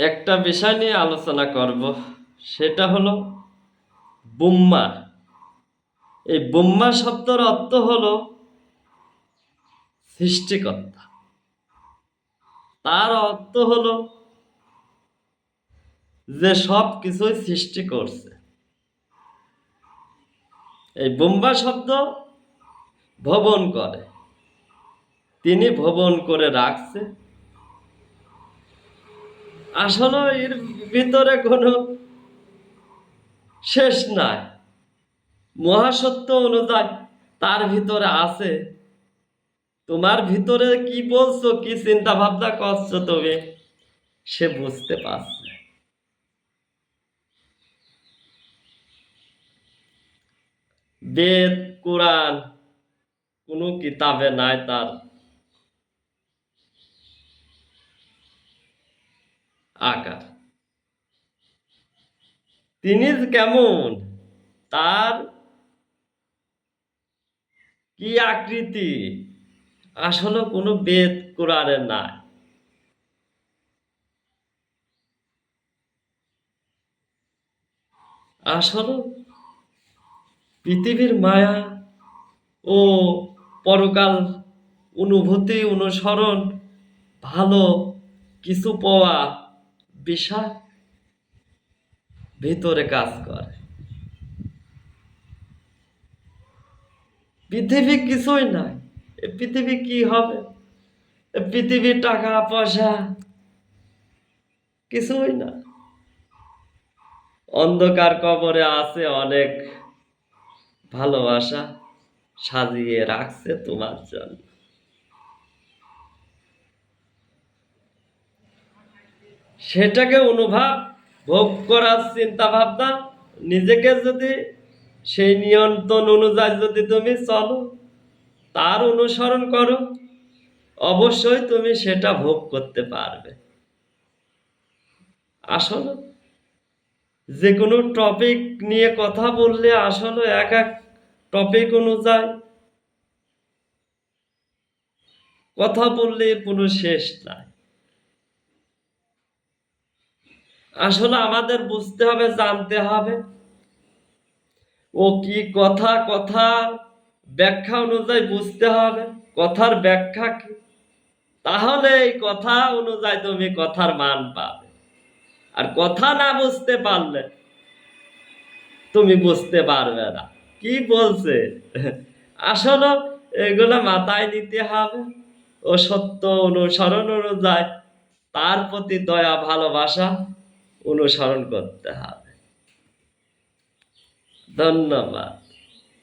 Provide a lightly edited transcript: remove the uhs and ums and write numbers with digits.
একটা বিষয় নিয়ে আলোচনা করব, সেটা হলো বুম্মা। এই বুম্মা শব্দের অর্থ হলো সৃষ্টিকর্তা। তার অর্থ হলো যে সব কিছুই সৃষ্টি করছে। এই বুম্মা শব্দ ভবন করে, তিনি ভবন করে রাখছে। আসলে এর ভিতরে কোনো শেষ নাই। মহাসত্য অনুযায়ী তার ভিতরে আছে। তোমার ভিতরে কি বলছো, কি চিন্তা ভাবনা করছো, তুমি সে বুঝতে পারছে। বেদ কোরআন কোনো কিতাবে নাই তার আকার। তিনি কেমন, তার কি আকৃতি, আসলে কোনো বেদ কোরআনে নাই। আসলে পৃথিবীর মায়া ও পরকাল অনুভূতি অনুসরণ, ভালো কিছু পাওয়া বিষয় ভিতরে কাজ করে। পৃথিবী কিছুই নাই। এ পৃথিবী কি হবে? এ পৃথিবীর টাকা পয়সা কিছুই না। অন্ধকার কবরে আছে অনেক ভালোবাসা, সাজিয়ে রাখছে তোমার জন্য। সেটাকে অনুভব ভোগ করার চিন্তা ভাবনা, নিজেকে যদি সেই নিয়ন্ত্রণ অনুযায়ী যদি তুমি চলো, তার অনুসরণ করো, অবশ্যই তুমি সেটা ভোগ করতে পারবে। আসলে যে কোনো টপিক নিয়ে কথা বললে আসলে এক এক টপিক অনুযায়ী কথা বললে কোনো শেষ নাই। আসলে আমাদের বুঝতে হবে, জানতে হবে ও কি কথা, কথা ব্যাখ্যা অনুযায়ী বুঝতে হবে কথার ব্যাখ্যা কি। তাহলে এই কথা অনুযায়ী তুমি কথার মান পাবে। আর কথা না বুঝতে পারলে তুমি বুঝতে পারবে না কি বলছে। আসলে এগুলা মাথায় নিতে হবে ও সত্য অনুসরণ অনুযায়ী তার প্রতি দয়া ভালোবাসা অনুসরণ করতে হবে। ধন্যবাদ।